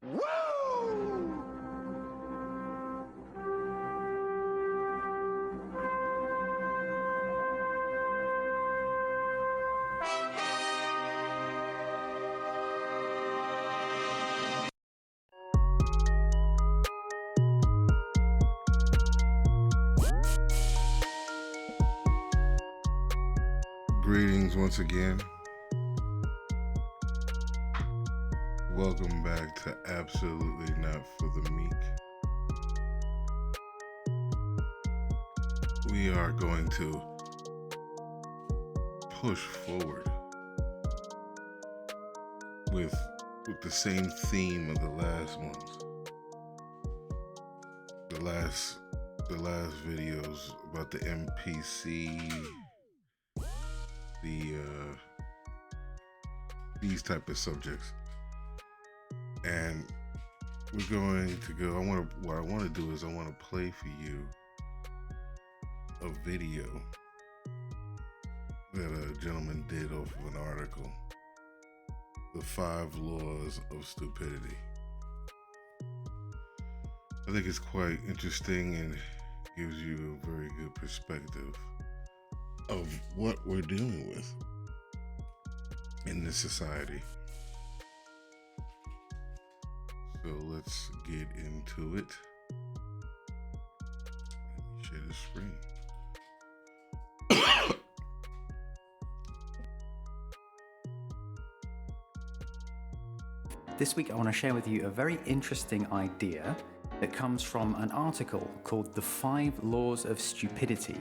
Greetings once again. Welcome back to Absolutely Not for the Meek. We are going to push forward with the same theme of the last ones. The last videos about the MPC, these type of subjects. And we're going to go, what I want to do is I want to play for you a video that a gentleman did off of an article, The 5 Laws of Stupidity. I think it's quite interesting and gives you a very good perspective of what we're dealing with in this society. So let's get into it. Let me share the screen. This week I want to share with you a very interesting idea that comes from an article called The 5 Laws of Stupidity.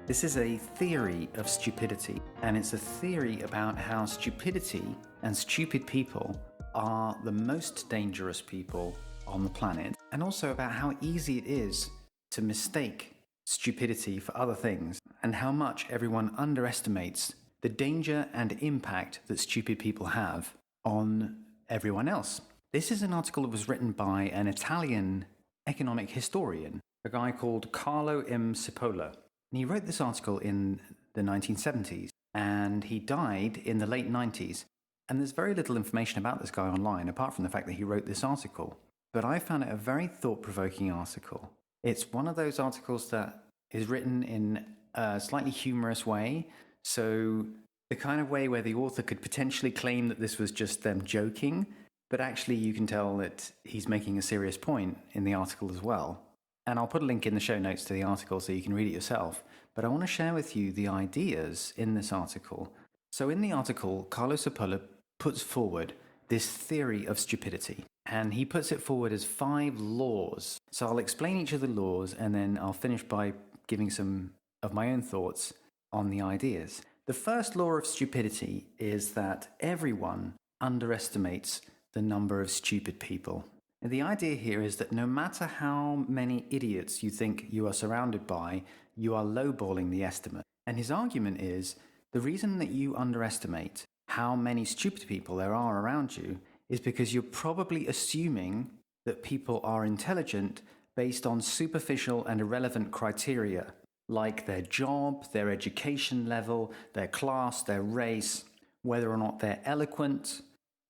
This is a theory of stupidity, and it's a theory about how stupidity and stupid people are the most dangerous people on the planet, and also about how easy it is to mistake stupidity for other things, and how much everyone underestimates the danger and impact that stupid people have on everyone else. This is an article that was written by an Italian economic historian, a guy called Carlo M. Cipolla. And he wrote this article in the 1970s, and he died in the late 90s. And there's very little information about this guy online, apart from the fact that he wrote this article. But I found it a very thought-provoking article. It's one of those articles that is written in a slightly humorous way, so the kind of way where the author could potentially claim that this was just them joking, but actually you can tell that he's making a serious point in the article as well. And I'll put a link in the show notes to the article so you can read it yourself. But I want to share with you the ideas in this article. So in the article, Carlo Cipolla puts forward this theory of stupidity. And he puts it forward as 5 laws. So I'll explain each of the laws, and then I'll finish by giving some of my own thoughts on the ideas. The first law of stupidity is that everyone underestimates the number of stupid people. And the idea here is that no matter how many idiots you think you are surrounded by, you are lowballing the estimate. And his argument is the reason that you underestimate how many stupid people there are around you is because you're probably assuming that people are intelligent based on superficial and irrelevant criteria, like their job, their education level, their class, their race, whether or not they're eloquent,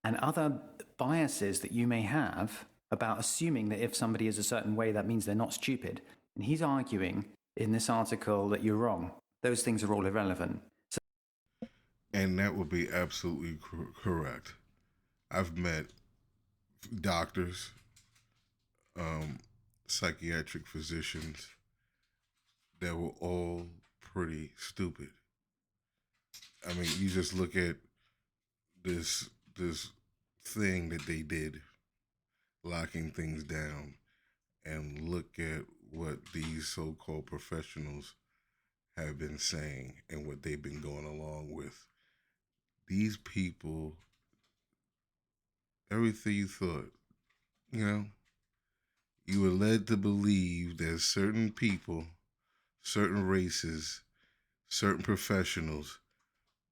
and other biases that you may have about assuming that if somebody is a certain way, that means they're not stupid. And he's arguing in this article that you're wrong. Those things are all irrelevant. And that would be absolutely correct. I've met doctors, psychiatric physicians that were all pretty stupid. I mean, you just look at this thing that they did, locking things down, and look at what these so-called professionals have been saying and what they've been going along with. These people, everything you thought, you were led to believe that certain people, certain races, certain professionals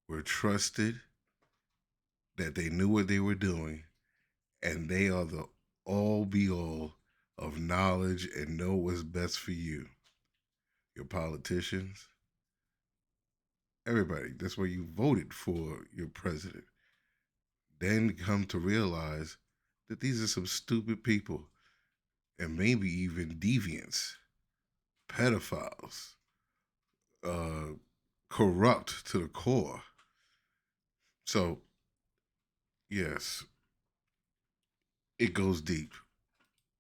were trusted, that they knew what they were doing, and they are the all-be-all of knowledge and know what's best for you. Your politicians, everybody. That's why you voted for your president. Then come to realize that these are some stupid people and maybe even deviants, pedophiles, uh, corrupt to the core. So, yes, it goes deep.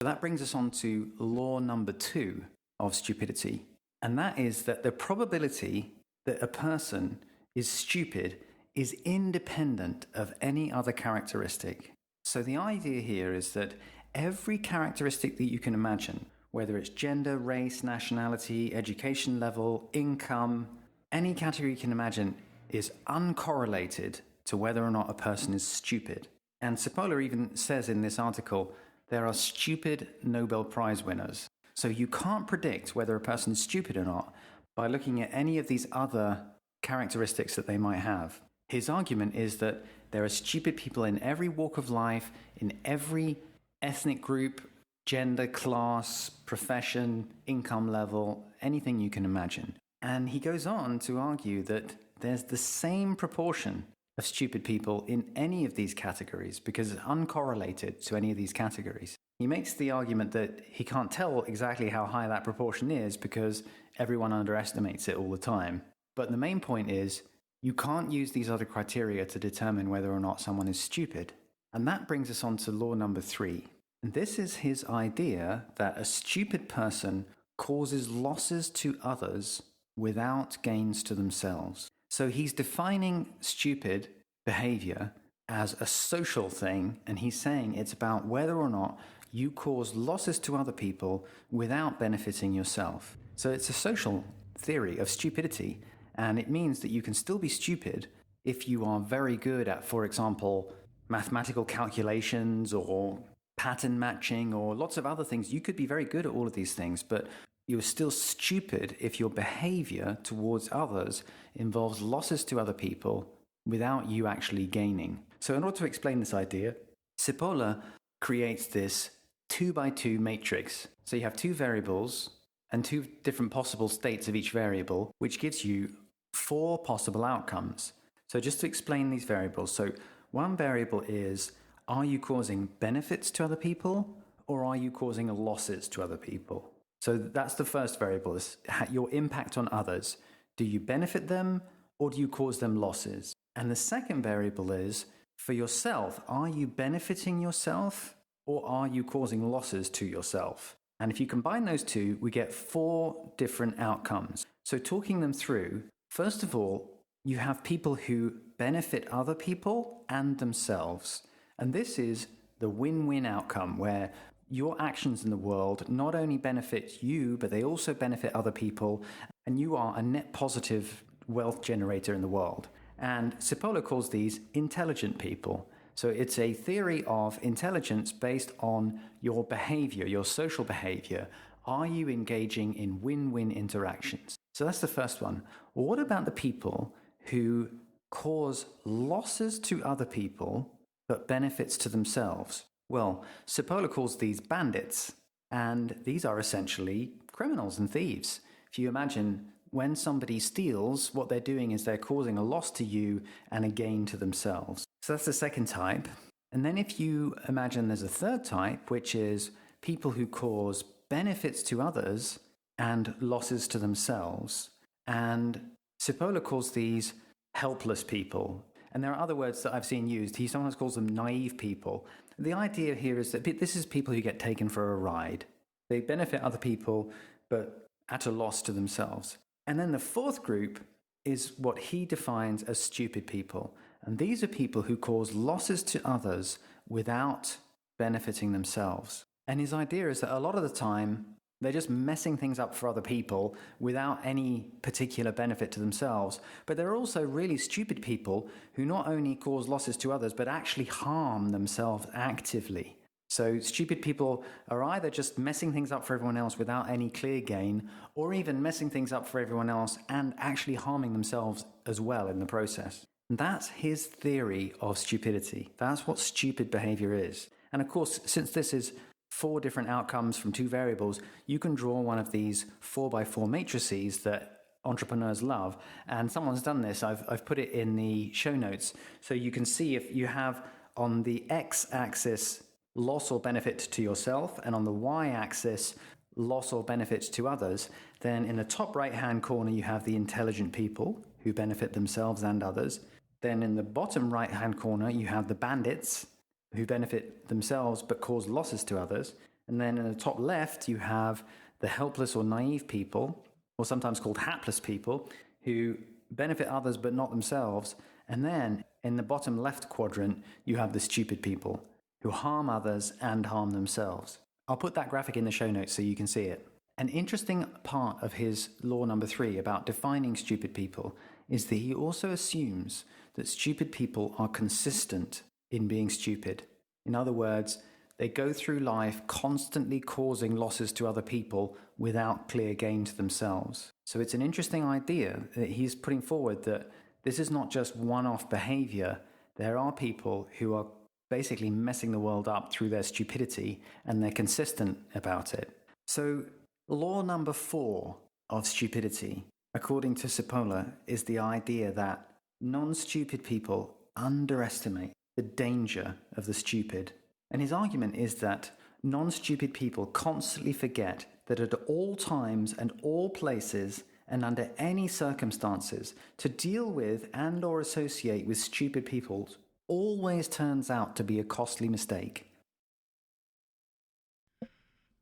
So that brings us on to law number 2 of stupidity, and that is that the probability that a person is stupid is independent of any other characteristic. So the idea here is that every characteristic that you can imagine, whether it's gender, race, nationality, education level, income, any category you can imagine, is uncorrelated to whether or not a person is stupid. And Cipolla even says in this article, there are stupid Nobel Prize winners. So you can't predict whether a person is stupid or not by looking at any of these other characteristics that they might have. His argument is that there are stupid people in every walk of life, in every ethnic group, gender, class, profession, income level, anything you can imagine. And he goes on to argue that there's the same proportion of stupid people in any of these categories because it's uncorrelated to any of these categories. He makes the argument that he can't tell exactly how high that proportion is because everyone underestimates it all the time. But the main point is you can't use these other criteria to determine whether or not someone is stupid. And that brings us on to law number 3. And this is his idea that a stupid person causes losses to others without gains to themselves. So he's defining stupid behavior as a social thing, and he's saying it's about whether or not you cause losses to other people without benefiting yourself. So it's a social theory of stupidity, and it means that you can still be stupid if you are very good at, for example, mathematical calculations or pattern matching or lots of other things. You could be very good at all of these things, but you're still stupid if your behavior towards others involves losses to other people without you actually gaining. So in order to explain this idea, Cipolla creates this 2x2 matrix. So you have 2 variables and 2 different possible states of each variable, which gives you 4 possible outcomes. So just to explain these variables, so one variable is, are you causing benefits to other people or are you causing losses to other people? So that's the first variable, is your impact on others. Do you benefit them or do you cause them losses? And the second variable is, for yourself, are you benefiting yourself or are you causing losses to yourself? And if you combine those two, we get 4 different outcomes. So talking them through, first of all, you have people who benefit other people and themselves. And this is the win-win outcome where your actions in the world not only benefit you, but they also benefit other people, and you are a net positive wealth generator in the world. And Cipolla calls these intelligent people. So it's a theory of intelligence based on your behavior, your social behavior. Are you engaging in win-win interactions? So that's the first one. Well, what about the people who cause losses to other people but benefits to themselves? Well, Cipolla calls these bandits, and these are essentially criminals and thieves. If you imagine when somebody steals, what they're doing is they're causing a loss to you and a gain to themselves. So that's the second type. And then if you imagine there's a third type, which is people who cause benefits to others and losses to themselves. And Cipolla calls these helpless people. And there are other words that I've seen used. He sometimes calls them naive people. The idea here is that this is people who get taken for a ride. They benefit other people, but at a loss to themselves. And then the fourth group is what he defines as stupid people. And these are people who cause losses to others without benefiting themselves. And his idea is that a lot of the time, they're just messing things up for other people without any particular benefit to themselves. But there are also really stupid people who not only cause losses to others, but actually harm themselves actively. So stupid people are either just messing things up for everyone else without any clear gain, or even messing things up for everyone else and actually harming themselves as well in the process. And that's his theory of stupidity. That's what stupid behavior is. And of course, since this is 4 different outcomes from 2 variables, you can draw one of these 4x4 matrices that entrepreneurs love. And someone's done this. I've put it in the show notes. So you can see if you have on the x-axis loss or benefit to yourself, and on the y-axis, loss or benefit to others, then in the top right-hand corner, you have the intelligent people who benefit themselves and others. Then in the bottom right-hand corner, you have the bandits who benefit themselves but cause losses to others. And then in the top left, you have the helpless or naive people, or sometimes called hapless people, who benefit others but not themselves. And then in the bottom left quadrant, you have the stupid people who harm others and harm themselves. I'll put that graphic in the show notes so you can see it. An interesting part of his law number 3 about defining stupid people is that he also assumes that stupid people are consistent in being stupid. In other words, they go through life constantly causing losses to other people without clear gain to themselves. So it's an interesting idea that he's putting forward, that this is not just one-off behavior. There are people who are basically messing the world up through their stupidity, and they're consistent about it. So law number 4 of stupidity, according to Cipolla, is the idea that non-stupid people underestimate the danger of the stupid. And his argument is that non-stupid people constantly forget that at all times and all places and under any circumstances, to deal with and or associate with stupid people always turns out to be a costly mistake.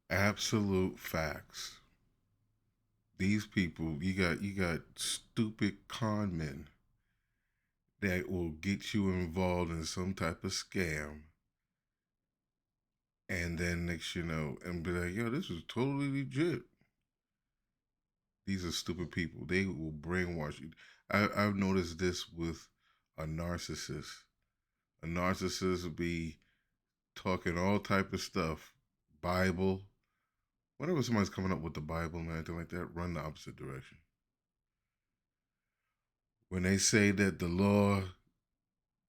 Absolute facts. These people, you got stupid con men that will get you involved in some type of scam, and then next you know, and be like, yo, this is totally legit. These are stupid people. They will brainwash you. I've noticed this with a narcissist. A narcissist will be talking all type of stuff, Bible. Whenever somebody's coming up with the Bible and anything like that, run the opposite direction. When they say that the law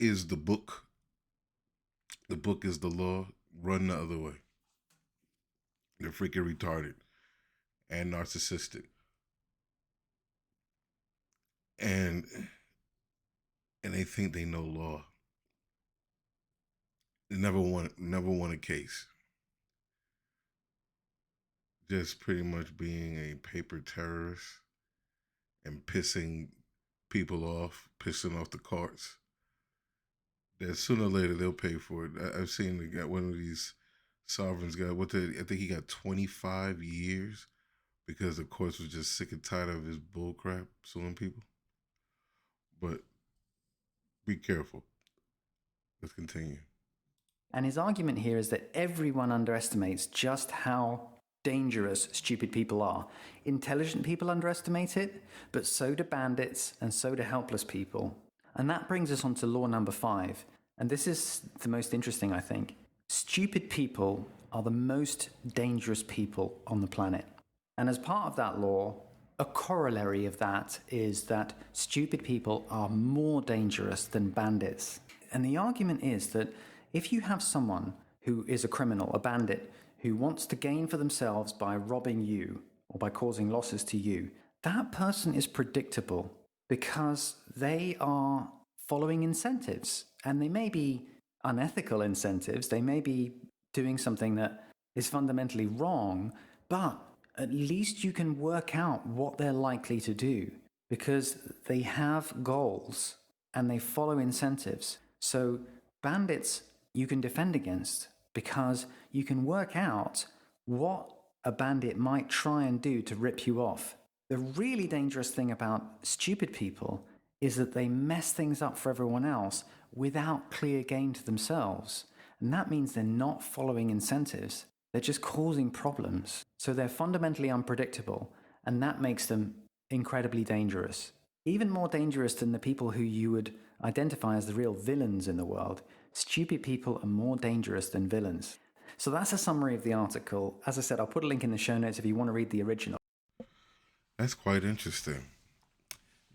is the book is the law, run the other way. They're freaking retarded and narcissistic. And they think they know law. They never won a case. Just pretty much being a paper terrorist and pissing people off, pissing off the courts. That sooner or later they'll pay for it. I've seen one of these sovereigns got I think he got 25 years because the courts was just sick and tired of his bullcrap suing people. But be careful. Let's continue. And his argument here is that everyone underestimates just how dangerous stupid people are. Intelligent people underestimate it, but so do bandits and so do helpless people. And that brings us on to law number 5. And this is the most interesting, I think. Stupid people are the most dangerous people on the planet. And as part of that law, a corollary of that is that stupid people are more dangerous than bandits. And the argument is that if you have someone who is a criminal, a bandit, who wants to gain for themselves by robbing you or by causing losses to you, that person is predictable because they are following incentives. And they may be unethical incentives. They may be doing something that is fundamentally wrong, but at least you can work out what they're likely to do because they have goals and they follow incentives. So bandits you can defend against because you can work out what a bandit might try and do to rip you off. The really dangerous thing about stupid people is that they mess things up for everyone else without clear gain to themselves. And that means they're not following incentives. They're just causing problems. So they're fundamentally unpredictable, and that makes them incredibly dangerous. Even more dangerous than the people who you would identify as the real villains in the world. Stupid people are more dangerous than villains. So that's a summary of the article. As I said, I'll put a link in the show notes if you want to read the original. That's quite interesting.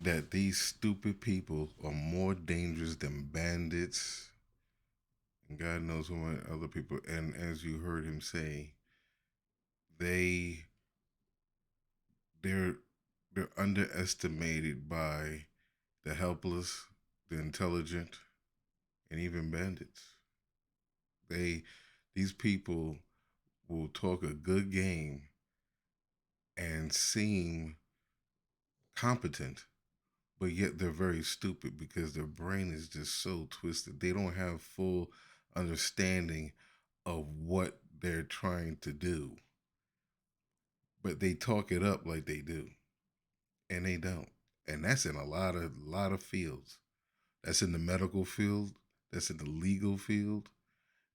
That these stupid people are more dangerous than bandits. And God knows how many other people. And as you heard him say, they're underestimated by the helpless, the intelligent, and even bandits. They These people will talk a good game and seem competent, but yet they're very stupid because their brain is just so twisted. They don't have full understanding of what they're trying to do, but they talk it up like they do, and they don't. And that's in a lot of fields. That's in the medical field. That's in the legal field.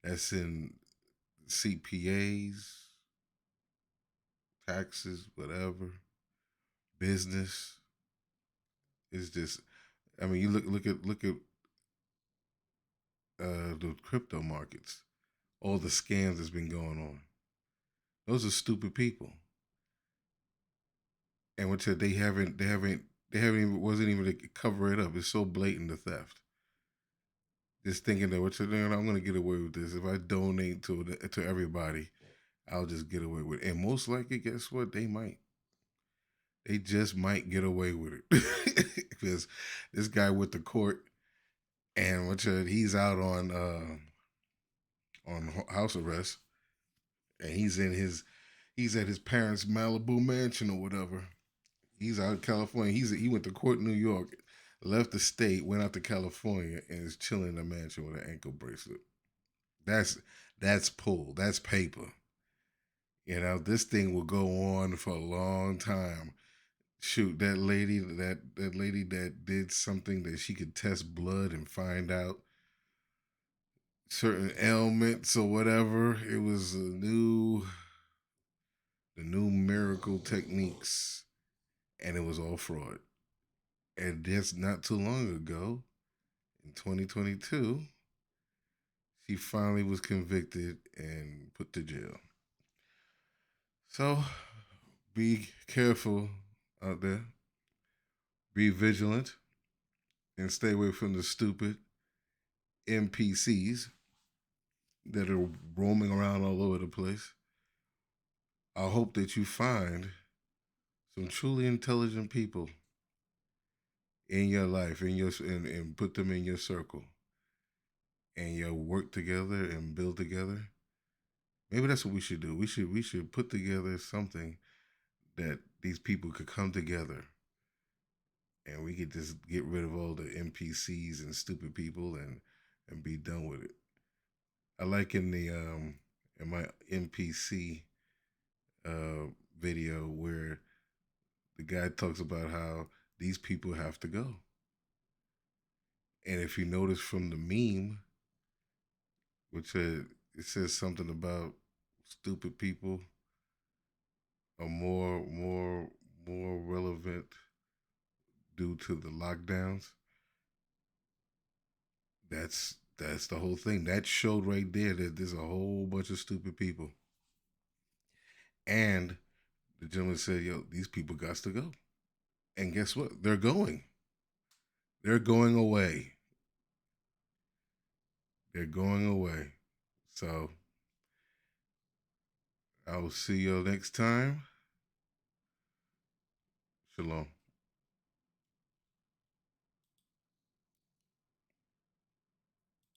That's in CPAs, taxes, whatever, business. It's just, I mean, you look at the crypto markets, all the scams that's been going on. Those are stupid people, and which they haven't even wasn't even to cover it up. It's so blatant the theft. Just thinking that what you're doing, I'm gonna get away with this if I donate to everybody. I'll just get away with it. And most likely, guess what? They might. They just might get away with it because this guy with the court and he's out on house arrest, and he's at his parents' Malibu mansion or whatever. He's out in California. He went to court in New York, left the state, went out to California, and is chilling in a mansion with an ankle bracelet. That's that's pull. That's paper. This thing will go on for a long time. Shoot, that lady that did something that she could test blood and find out certain ailments or whatever. It was the new miracle techniques, and it was all fraud. And just not too long ago, in 2022, she finally was convicted and put to jail. So be careful out there. Be vigilant and stay away from the stupid NPCs that are roaming around all over the place. I hope that you find some truly intelligent people in your life, and put them in your circle, and you'll work together and build together. Maybe that's what we should do. We should put together something that these people could come together, and we could just get rid of all the NPCs and stupid people, and be done with it. I like in my NPC video where the guy talks about how these people have to go. And if you notice from the meme, which it says something about stupid people are more relevant due to the lockdowns. That's the whole thing. That showed right there that there's a whole bunch of stupid people. And the gentleman said, "Yo, these people got to go." And guess what? They're going. They're going away. They're going away. So I will see you next time. Shalom.